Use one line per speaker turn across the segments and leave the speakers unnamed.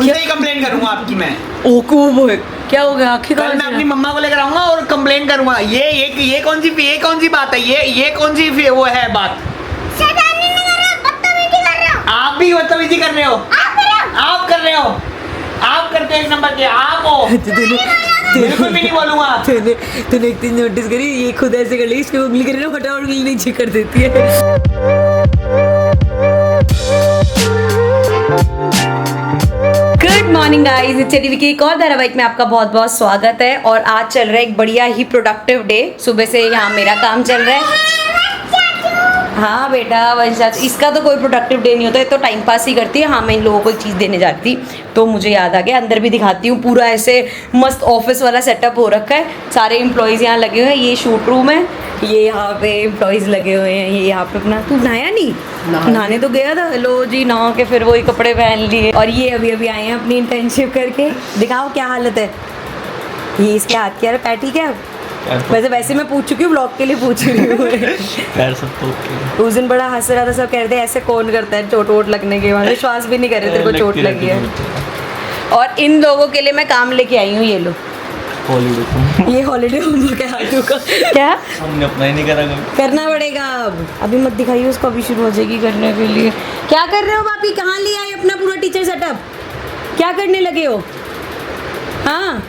उनसे ही कंप्लेन करूंगा आपकी मैं।
ओको बोल, क्या हो गया? आखिर
कल मैं अपनी मम्मा को लेकर आऊंगा और कंप्लेन करूंगा। ये कौन सी बात है? ये कौन सी वो है बात? आप भी बदतमीजी कर रहे हो। आप कर रहे हो। आप करते हो एक नंबर के। आप हो। बिल्कुल भी नहीं बोलूंगा।
तूने एक दिन नोटिस करी, ये खुद ऐसे कर ली, इसकी उंगली करे ना फटाफट उंगली नीचे कर देती है। Good morning guys, it's TV के एक और धारावाहिक में आपका बहुत बहुत स्वागत है। और आज चल रहा है एक बढ़िया ही प्रोडक्टिव डे। सुबह से यहाँ मेरा काम चल रहा है। हाँ बेटा वैसा, इसका तो कोई प्रोडक्टिव डे नहीं होता है, तो टाइम पास ही करती है। हाँ मैं इन लोगों को एक चीज़ देने जाती थी तो मुझे याद आ गया, अंदर भी दिखाती हूँ। पूरा ऐसे मस्त ऑफिस वाला सेटअप हो रखा है, सारे एम्प्लॉयज़ यहाँ लगे हुए हैं। ये शूट रूम है, ये यहाँ पे एम्प्लॉयज़ लगे हुए हैं। ये यहाँ पे अपना, तू नहाया नहीं? नहाने तो गया था। लो जी, नहा के फिर वही कपड़े पहन लिए। और ये अभी अभी आए हैं अपनी इंटर्नशिप करके। दिखाओ क्या हालत है। ये इसके हाथ की, यार पैर ठीक है? वैसे मैं पूछ चुकी हूँ, ब्लॉग के लिए पूछ रही हूँ।
पैर सब तो ओके।
उस दिन बड़ा हंस रहा था, सब कह रहे थे ऐसे कौन करता है चोट वोट लगने के बाद। विश्वास भी नहीं कर रहे तेरे को चोट लगी है। और इन लोगों के लिए मैं काम लेके आई हूँ। ये लो
हॉलीडे,
ये हॉलीडे होमवर्क है आदू का। क्या
हमने अपना ही नहीं करा कभी।
करना पड़ेगा अब। अभी मत दिखाइए उसको, अभी शुरू हो जाएगी करने के लिए। क्या कर रहे हो भाभी? कहाँ ले आए अपना पूरा टीचर सेटअप? क्या करने लगे हो? हाँ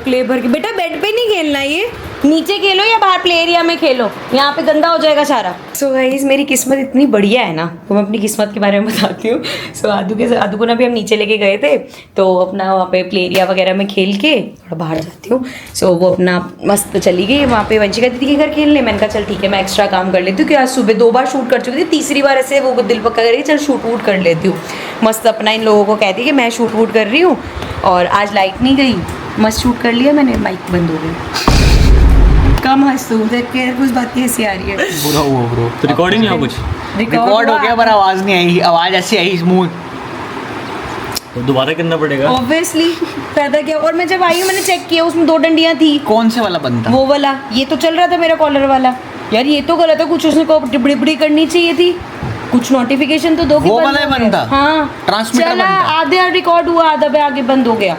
क्ले भर के। बेटा बेड पे नहीं खेलना, ये नीचे खेलो या बाहर प्ले एरिया में खेलो, यहाँ पे गंदा हो जाएगा सारा। सो गाइस मेरी किस्मत इतनी बढ़िया है ना, तो मैं अपनी किस्मत के बारे में बताती हूँ। सो आदू को ना भी हम नीचे लेके गए थे, तो अपना वहाँ पे प्ले एरिया वगैरह में खेल के थोड़ा बाहर जाती हूँ। सो वो अपना मस्त चली गई वहाँ पे वंशिका दीदी के घर खेलने। मैंने कहा चल ठीक है, मैं एक्स्ट्रा काम कर लेती हूँ, कि आज सुबह 2 बार शूट कर चुकी थी, तीसरी बार ऐसे वो दिल पक्का करेगी चल शूट वूट कर लेती हूँ। मस्त अपना इन लोगों को कहती कि मैं शूट वूट कर रही हूँ। और आज लाइट नहीं गई, मस्त शूट कर लिया मैंने। माइक बंद हो गई। कम हंस तू, देख के कुछ बात की हंसी आ रही है।
बुरा हुआ ब्रो, तो रिकॉर्डिंग नहीं हुआ कुछ?
रिकॉर्ड हो गया पर आवाज नहीं आई। आवाज ऐसी आई स्मूथ।
तो दोबारा करना पड़ेगा
ऑब्वियसली। पैदा किया। और मैं जब आई हूँ मैंने चेक किया, उसमें 2 डंडियाँ थी।
कौन से वाला बनता?
वो वाला। ये तो चल रहा था मेरा कॉलर वाला। यार ये तो गलत है, कुछ उसने को डिबड़ी करनी चाहिए थी, कुछ नोटिफिकेशन तो दो कि
वो वाला बनता।
हाँ
ट्रांसमीटर
चला,
बनता।
आधे रिकॉर्ड हुआ, आधा पे आगे बंद हो गया।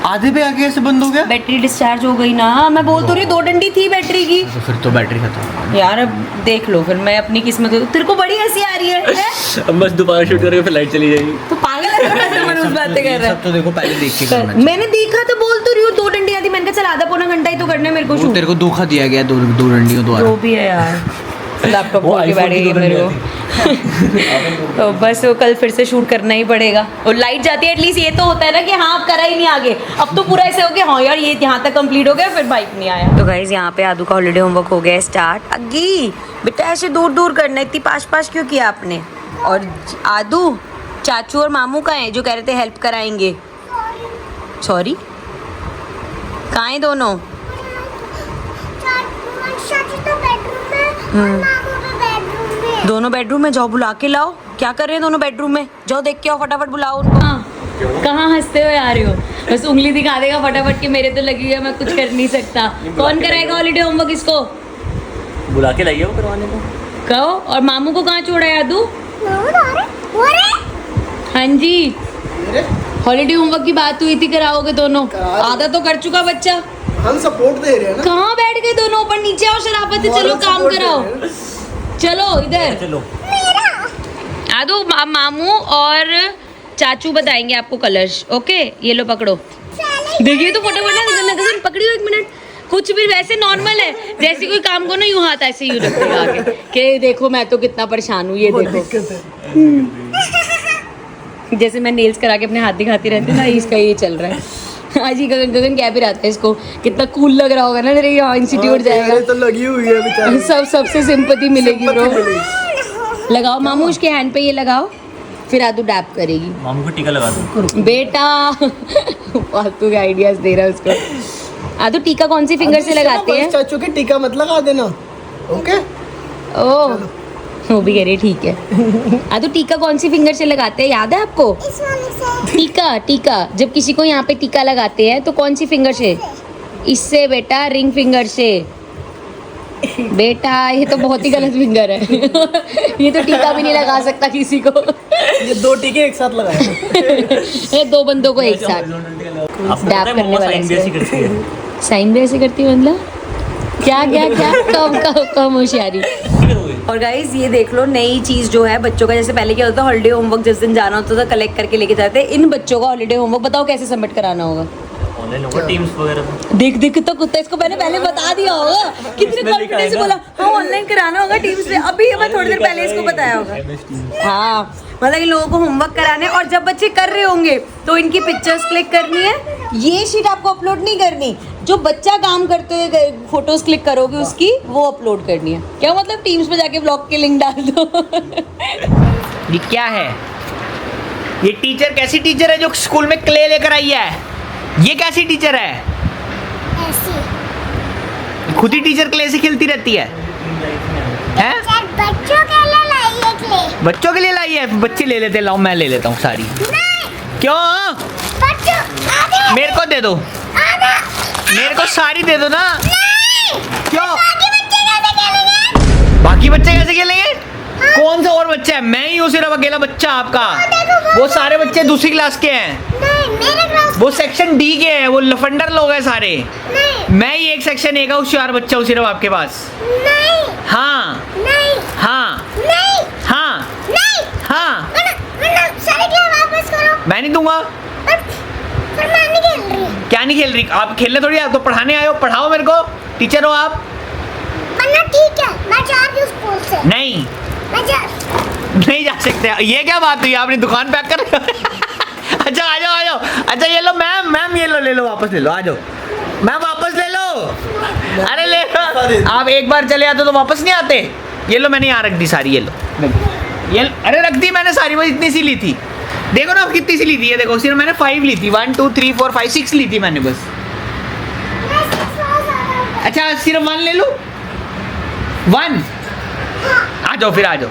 आधे पे आगे ऐसे बंद हो गया?
बैटरी डिस्चार्ज हो गई ना। मैं बोल तो रही 2 डंडी थी बैटरी की।
तो फिर तो बैटरी खत्म।
यार अब देख लो, फिर मैं अपनी किस्मत। तेरे को बड़ी हंसी आ रही है?
अब बस दोबारा शूट करके फिर लाइट चली जाएगी।
तो पागल है मैं उस बातें कर रहा
सब तो देखो पहले देख के
है।
करना।
मैंने देखा तो बोल तो रही हूँ 2 डंडियाँ थी। मैंने कहा चल आधा पौना घंटा ही तो करना है मेरे को
वो
शूट।
तेरे को धोखा दिया गया दो डंडियों द्वारा।
जो भी है यार, लैपटॉप
वो
खोल के बैठ
iPhone की
गई
दो
मेरे
डंडियाँ
को। तो बस वो कल फिर से शूट करना ही पड़ेगा। और लाइट जाती है, एटलीस्ट ये तो होता है ना कि हाँ अब करा ही नहीं आगे। अब तो पूरा ऐसे हो गया हाँ यार ये यहाँ तक कंप्लीट हो गया, फिर बाइक नहीं आया। तो गाइस यहाँ पे आदू का हॉलीडे होमवर्क हो गया स्टार्ट। अग्गी बेटा ऐसे दूर दूर करना, इतनी पास पास क्यों किया आपने? और आदू चाचू और मामू कहाँ हैं जो कह रहे थे हेल्प कराएंगे? सॉरी कहाँ हैं दोनों? दोनों बेडरूम में। जाओ बुला के लाओ। क्या कर रहे हैं दोनों बेडरूम में? जाओ देख के आओ, फटाफट बुलाओ उनको। कहाँ हंसते हुए आ रहे हो? बस उंगली दिखा देगा फटाफट कि मेरे तो लगी हुई है, मैं कुछ कर नहीं सकता। कौन कराएगा हॉलीडे होमवर्क इसको?
बुला के लाइए वो करवाने को।
कहो। और मामू को कहाँ छोड़ा है आदू? हाँ जी, हॉलीडे होमवर्क की बात हुई थी, कराओगे दोनों? आधा तो कर चुका बच्चा।
हम सपोर्ट दे रहे हैं ना।
कहाँ बैठ गए दोनों? ऊपर नीचे आओ, शराफत है। चलो काम कराओ, चलो इधर।
चलो
आदू मामू और चाचू बताएंगे आपको कलर्स। ओके ये लो पकड़ो। देखिए तो फटाफट पकड़ी हो, 1 मिनट। कुछ भी वैसे नॉर्मल है, जैसे कोई काम को ना यूं हाथ ऐसे यूं रखेगा आगे कि देखो मैं तो कितना परेशान हूँ, ये देखो। जैसे मैं नेल्स करा के अपने हाथ दिखाती रहती हूँ ना, इसका ये चल रहा है। आज ही गगन क्या भी रहता है इसको, कितना कूल लग रहा होगा ना। तेरे यहाँ इंस्टीट्यूट जाएगा
तो लगी हुई है बेचारी।
सबसे सिंपैथी मिलेगी ब्रो। लगाओ मामू उसके हैंड पे, ये लगाओ, फिर आदू डैप करेगी।
मामू को टीका लगा दो
बेटा। फालतू के आइडियाज दे रहा है उसको। आदू टीका कौन सी फिंगर से लगाते हैं?
चाचू के टीका मत लगा देना। ओके
ओ वो भी कह रही ठीक है। आदू टीका कौन सी फिंगर से लगाते हैं, याद है आपको? टीका जब किसी को यहाँ पे टीका लगाते हैं तो कौन सी फिंगर से? इससे बेटा, रिंग फिंगर से। बेटा ये तो बहुत ही गलत फिंगर है। ये तो टीका भी नहीं लगा सकता किसी को।
ये 2 टीके एक साथ लगाए।
ये 2 बंदों को एक साथ
आपको
डैप
पता है
करने
मम्मा
वाला
साइन भी ऐसी करती है।
साइन भी ऐसे करती है मतलब क्या क्या क्या कम होशियारी। और गाइज ये देख लो नई चीज जो है बच्चों का, जैसे पहले क्या होता था हॉलीडे होमवर्क जिस दिन जाना होता था कलेक्ट करके लेके जाते। इन बच्चों का हॉलीडे होमवर्क बताओ कैसे सबमिट कराना होगा।
ऑनलाइन होगा टीम्स वगैरह तो।
देख देख कितना कुत्ता, इसको मैंने पहले बता दिया होगा। कितने कॉन्फिडेंस से बोला हाँ ऑनलाइन कराना होगा टीम्स पे। अभी मैं थोड़ी देर पहले इसको बताया होगा। हाँ मतलब इन लोगों को होमवर्क कराने, और जब बच्चे कर रहे होंगे तो इनकी पिक्चर्स क्लिक करनी है। ये शीट आपको अपलोड नहीं करनी, जो बच्चा काम करते हुए फोटोज क्लिक करोगे उसकी वो अपलोड करनी है। क्या मतलब टीम्स पे जाके ब्लॉग के लिंक डाल दो।
ये क्या है? ये टीचर कैसी टीचर है जो स्कूल में क्ले लेकर आई है? ये कैसी टीचर है? खुद ही टीचर क्ले से खेलती रहती है हैं? बच्चों के लिए लाई है। बच्चे ले लेते, लाओ मैं ले लेता हूँ सारी। क्यों? मेरे को दे दो, मेरे को सारी दे दो ना। क्यों? बाकी बच्चे कैसे खेलेंगे? कौन सा और बच्चा है? मैं ही हूँ सिर्फ अकेला बच्चा आपका। वो सारे बच्चे दूसरी क्लास के हैं, वो सेक्शन डी के हैं, वो लफंडर लोग हैं सारे। मैं ही एक सेक्शन ए का होशियार बच्चा हूँ सिर्फ आपके पास। हाँ हाँ हाँ हाँ मैं नहीं दूंगा। क्या नहीं खेल रही? आप खेलने थोड़ी तो पढ़ाने आए हो, पढ़ाओ मेरे को। टीचर हो आप।
ठीक है मैं जा रही हूँ स्कूल से।
नहीं नहीं जा सकते। ये क्या बात हुई? आपने दुकान पैक कर अच्छा आ जाओ आ जाओ। अच्छा ये लो मैम, मैम ये लो, ले लो वापस ले लो। आ जाओ मैम वापस ले लो। अरे ले लो। आप एक बार चले आते तो वापस नहीं आते। ये लो मैंने यहाँ रख दी सारी। ये लो ये अरे रख दी मैंने सारी। बस इतनी सी ली थी। देखो ना कितनी सी ली थी। ये देखो सिर्फ मैंने 5 ली थी। 1 2 3 4 5 6 ली थी मैंने बस। अच्छा सिर्फ 1 ले लो। 1 आ जाओ फिर आ जाओ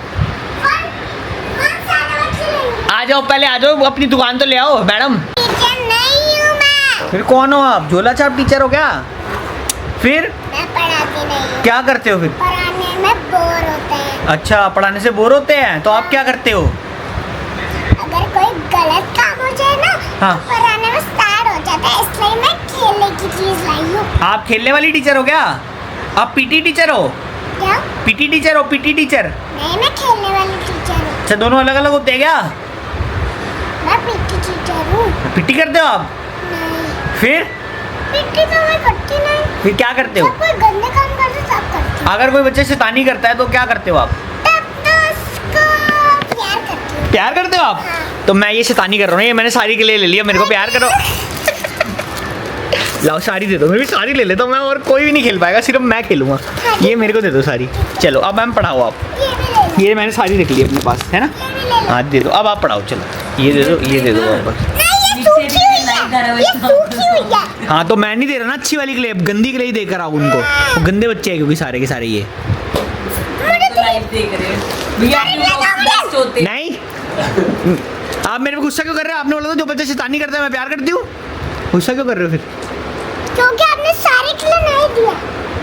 आ जाओ। पहले आ जाओ, अपनी दुकान तो ले आओ मैडम।
टीचर नहीं हूँ मैं।
फिर कौन हो आप? झोला छाप टीचर हो क्या? फिर
मैं पढ़ाती नहीं हूँ।
क्या करते हो फिर?
पढ़ाने में बोर होते हैं।
अच्छा पढ़ाने से बोर होते हैं तो आप क्या करते हो?
अगर कोई गलत काम हो जाए ना
हाँ।
तो पढ़ाने में स्टार्ट हो जाता है, इसलिए मैं खेलने की चीज लाई हूँ।
आप खेलने वाली टीचर हो क्या? आप पीटी टीचर हो?
क्या?
पीटी टीचर हो? PT teacher?
नहीं मैं खेलने वाली टीचर हूँ।
अच्छा दोनों अलग अलग होते हैं क्या?
मैं पीटी टीचर हूँ।
पीटी करते हो आप?
नहीं
फिर
पीटी तो मैं करती नहीं।
फिर क्या करते हो?
जब कोई गंदे काम करते तब करती हूँ।
अगर कोई बच्चे शैतानी करता है तो क्या करते हो आप?
तब तो उसको प्यार करती हूँ।
प्यार करते हो आप? तो मैं ये शैतानी कर रहा हूँ, ये मैंने सारी के लिए ले लिया। मेरे को प्यार करो। लाओ सारी दे दो। मैं भी सारी ले लेता हूँ। मैं और कोई भी नहीं खेल पाएगा, सिर्फ मैं खेलूंगा। ये मेरे को दे दो सारी। चलो अब मैम पढ़ाओ आप।
ये भी ले लो।
ये मैंने सारी रख ली अपने पास, है ना?
ये भी ले लो।
हाँ दे दो। अब आप पढ़ाओ। चलो ये दे दो, ये दे दो वापस।
नहीं ये सूखी हुई है। ये सूखी हुई है।
हाँ तो मैं नहीं दे रहा ना अच्छी वाली क्ले, गंदी क्ले ही देकर आओ उनको। वो गंदे बच्चे हैं क्योंकि सारे के सारे ये
लाइव देख रहे हैं भैया, बेस्ट होते हैं।
नहीं। आप मेरे पे गुस्सा क्यों कर रहे हो? आपने बोला था जो बच्चे शैतानी करता है मैं प्यार करती हूँ। गुस्सा क्यों कर रहे हो फिर?
क्योंकि आपने सारे किलो नहीं दिया।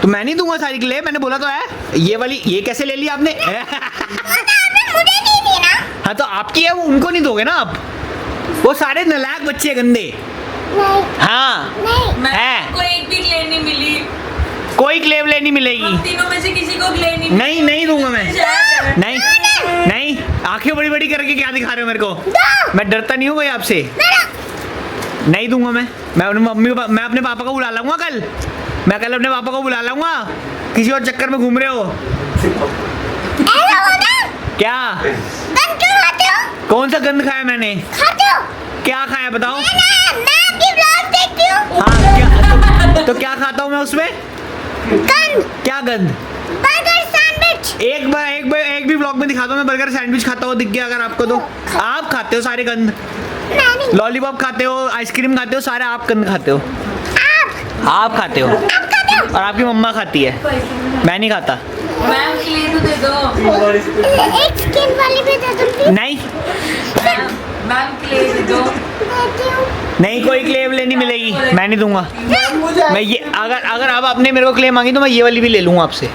तो मैं नहीं दूंगा सारी क्ले, मैंने बोला तो है। ये वाली ये कैसे ले ली आपने?
आपने मुझे नहीं दी ना।
हाँ तो आपकी है वो, उनको नहीं दोगे ना आप? वो सारे नालायक बच्चे हैं, गंदे।
नहीं
हाँ
नहीं
है।
को एक भी क्लेम नहीं मिली।
कोई क्लेम नहीं मिलेगी।
हम तीनों में से किसी को क्लेम नहीं
नहीं नहीं दूंगा मैं।
शायद।
नहीं नहीं। आंखें बड़ी बड़ी करके क्या दिखा रहे हो मेरे को? मैं डरता नहीं हूँ भाई आपसे। नहीं दूंगा मैं अपने मम्मी को, मैं अपने पापा को बुला लाऊंगा कल। मैं कल अपने पापा को बुला लाऊंगा। किसी और चक्कर में घूम रहे हो
ऐसा होता?
क्या?
गंद क्यों खाते हो?
कौन सा गंद खाया मैंने?
खाते हो?
क्या खाया बताओ?
मैं आपकी ब्लॉग देखती हूँ।
हाँ क्या तो क्या खाता हूँ मैं उसमें?
गंद।
क्या गंद?
Burger sandwich.
एक भी ब्लॉग में दिखाता हूँ मैं बर्गर सैंडविच खाता हुआ दिख गया अगर आपको तो। आप खाते हो सारे गंद।
मैं नहीं।
लॉलीपॉप खाते हो, आइसक्रीम खाते हो, सारे आप गंद खाते हो। आप खाते हो
आप खाते हो?
और आपकी मम्मा खाती है। मैं नहीं खाता।
मैम के लिए तो दे दो।
एक स्किन वाली भी दे दो प्लीज।
नहीं
मैम के लिए दे दो।
देती हूँ।
नहीं कोई क्लेम लेनी मिलेगी। मैं नहीं दूंगा। मैं ये अगर अब आपने मेरे को क्लेम मांगी तो मैं ये वाली भी ले लूँगा आपसे।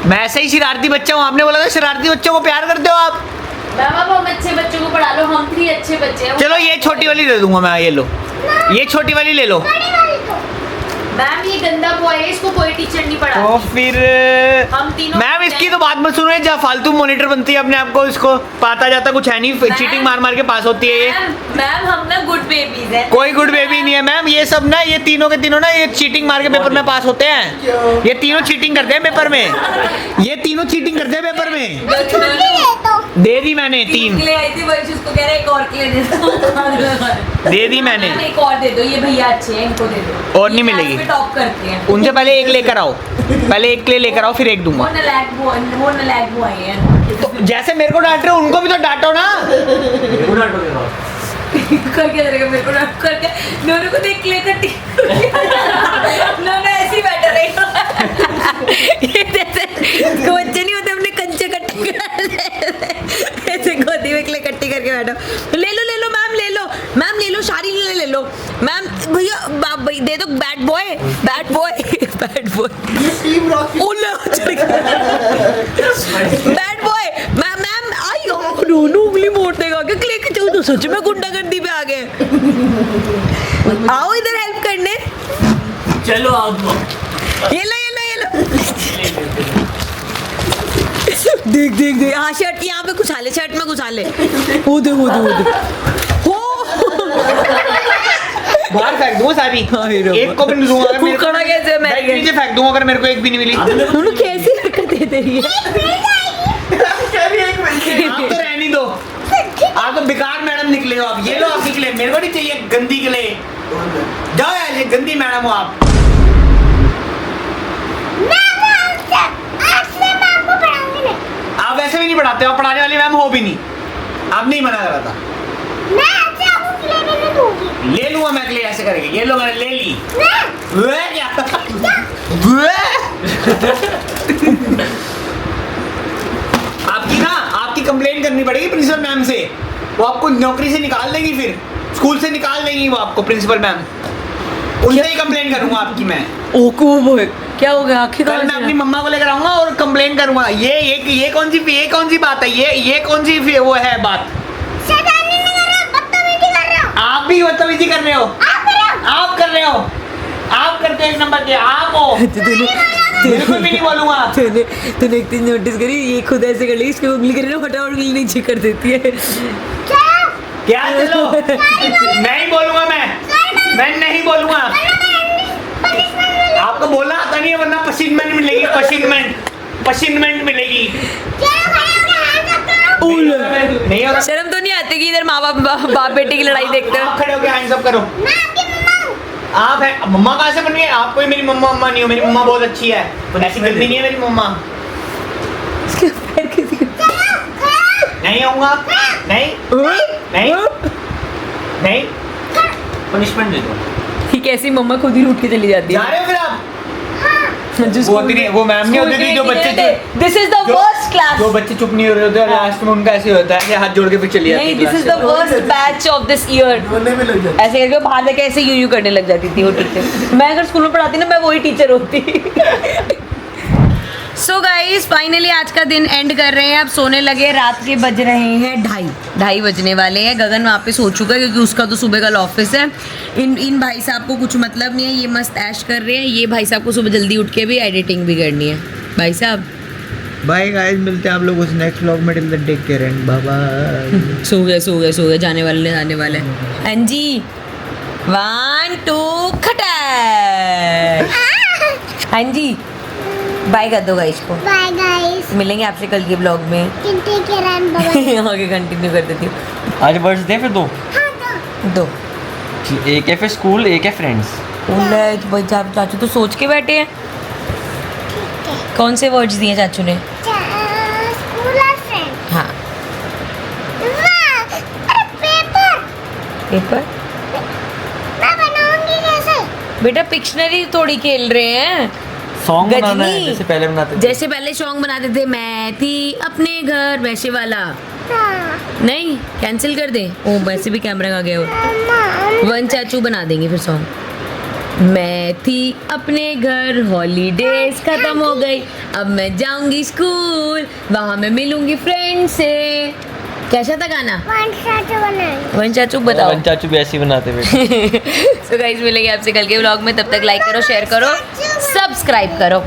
मैं ऐसे ही शरारती बच्चा हूँ, आपने बोला था शरारती बच्चों को प्यार करते हो आप।
मैम अब हम अच्छे बच्चों को पढ़ा लो, हम 3 अच्छे बच्चे हैं।
चलो ये छोटी वाली दे दूंगा मैं, ये लो, ये छोटी वाली ले लो।
बड़ी वाली तो
मैम ये गंदा बॉय है, इसको कोई टीचर नहीं
तो
पढ़ाती।
फिर
हम तीनों
मैम इसकी तो बात मत सुनो, जहाँ फालतू मॉनिटर बनती है अपने आप को, इसको पाता जाता कुछ है नहीं, चीटिंग मार मार के पास होती है ये।
मैम हम ना गुड बेबीज हैं।
कोई गुड बेबी नहीं है मैम, ये सब ना, ये तीनों के तीनों ना ये चीटिंग मार के पेपर में पास होते हैं। ये तीनों चीटिंग करते हैं पेपर में, ये तीनों चीटिंग करते हैं पेपर में।
ले तो
दे दी मैंने 3
ले आई थी वही, उसको कह रहे एक और के लिए दे दो।
दे दी मैंने।
मैम एक और दे दो, ये भैया अच्छे हैं, इनको दे दो।
और नहीं
ये
मिलेगी।
क्लास में टॉप करते हैं।
उनसे पहले एक लेकर आओ, पहले एक ले लेकर आओ फिर एक
वो
दूंगा।
नलायक बॉय हैं।
तो जैसे मेरे को डांट रहे हो उनको भी तो डांटो ना।
करके रहेगा मेरे को डांट करके, दोनों को देख ले कट्टी ना ऐसे ही बैठा रहेगा। ये जैसे बच्चे नहीं होते अपने कंचे कट्टी कर ऐसे गोदी में क्ले कट्टी करके बैठो। ले लो मैम, ले लो मैम, ले लो सारी ले लो मैम। भैया भाई दे दो, bad boy bad boy bad boy bad boy ma'am आई दोनों उंगली मोड़ देगा क्या क्ले के तो सच में गुंडागर्दी पे आ गए। आओ इधर हेल्प करने।
चलो आओ।
ये लो देख हाँ शर्ट यहाँ पे घुसा ले, शर्ट में घुसा ले। वो दे हो
बाहर फेंक दूंगा सारी, एक को भी नहीं दूंगा अगर मेरे को।
फूकना कैसे मैं
बैग नीचे फेंक दूंगा अगर मेरे को एक भी नहीं मिली।
दोनों कैसी हरकतें दे रही है।
आप तो रहने दो, आप तो बेकार मैडम निकले हो आप। ये लो आप निकले, मेरे को नहीं चाहिए गंदी के लिए। जाओ यार, ये गंदी मैडम हो आप। आप वैसे भी नहीं पढ़ाते हो, पढ़ाने वाली मैम हो भी नहीं, आप नहीं मना करा था। ले लूंगा मैं अगले, ऐसे करेंगे। ये लो मैंने ले ली। वे क्या आपकी कंप्लेन करनी पड़ेगी प्रिंसिपल मैम से, वो आपको नौकरी से निकाल देंगी, फिर स्कूल से निकाल देंगी वो आपको प्रिंसिपल मैम। उनसे ही कंप्लेन करूंगा आपकी मैं।
क्या हो गया आखिर?
कल मैं अपनी मम्मा को लेकर आऊंगा और कंप्लेन करूंगा। ये कौन सी बात है? ये कौन सी वो है बात? आप भी बदतमीजी कर रहे हो। आप कर रहे हो, आप करते हो एक नंबर के, आप हो। बिल्कुल भी नहीं बोलूंगा।
तूने एक चीज नोटिस करी, ये खुद ऐसे कर ली, इसकी उंगली कर रही है, फटाफट उंगली नीचे कर देती है।
क्या चलो नहीं बोलूंगा मैं नहीं बोलूंगा। आपको बोलना आता नहीं है, वरना पनिशमेंट मिलेगी, पनिशमेंट मिलेगी। नहीं हो रहा।
शर्म तो नहीं आती कि इधर माँ बाप बेटे की लड़ाई देखते
आप
हैं।
खड़े हो गए, हैंड्स अप करो। आप है मम्मा कहाँ से बन गए? आप कोई मेरी मम्मा नहीं हो, मेरी मम्मा बहुत अच्छी है, ऐसी गंदी नहीं है मेरी मम्मा। नहीं आऊंगा, नहीं
पनिशमेंट दे दो।
कि कैसी मम्मा खुद ही उठ के चली जाती
जा
है।
रहे हो फिर आप? वो मैम नहीं होती थी जो बच्चे
this is the worst class.
जो बच्चे चुप नहीं हो रहे होते और लास्ट में उनका ऐसे होता है, हाथ जोड़ के फिर चली जाती है।
नहीं, this is the worst batch of this year. ऐसे करके बाहर लेके ऐसे यूं करने लग जाती थी वो टीचर। मैं अगर स्कूल में पढ़ाती ना, मैं वही टीचर होती। सो गाइस फाइनली आज का दिन एंड कर रहे हैं, अब सोने लगे। रात के बज रहे हैं 2:30 बजने वाले हैं। गगन वहाँ पे सो चुका है क्योंकि उसका तो सुबह कल ऑफिस है। इन भाई साहब को कुछ मतलब नहीं है, ये मस्त ऐश कर रहे हैं। ये भाई साहब को सुबह जल्दी उठ के भी एडिटिंग भी करनी है। भाई साहब
बाय गाइस, मिलते हैं आप लोगों से नेक्स्ट व्लॉग में। Till then take care and bye bye.
सो गए जाने वाले। हाँ जी 1 2 खटाक। हाँ जी बाय कर दो गाइस को।
बाय गाइस,
मिलेंगे आपसे कल के ब्लॉग में।
Take care and bye bye.
आगे कंटिन्यू कर देती हूँ।
आज वर्ड्स दे फिर दो।
दो
एक है फिर स्कूल, एक है फ्रेंड्स।
चाचू तो सोच के बैठे हैं। कौन से वर्ड्स दिए चाचू ने?
स्कूल और फ्रेंड।
हाँ
अरे पेपर मैं बनाऊंगी कैसे?
बेटा पिक्शनरी थोड़ी खेल रहे हैं।
सॉन्ग बनाना है
गजनी।
जैसे पहले बनाते थे।
जैसे पहले सॉन्ग बनाते थे, मैं थी अपने घर, वैसे वाला।
हाँ,
नहीं कैंसिल कर दे। ओ वैसे भी कैमरा आ गया हो। वन चाचू बना देंगे फिर सॉन्ग। मैं थी अपने घर, हॉलीडेज खत्म हो गई, अब मैं जाऊंगी स्कूल, वहां मैं मिलूंगी फ्रेंड से। कैसा था गाना?
वन चाचू बनाए।
वन चाचू बताओ।
वन चाचू भी ऐसे ही बनाते बेटा।
सो गाइस मिलेंगे आपसे कल के व्लॉग में, तब तक लाइक करो, शेयर करो, सब्सक्राइब करो।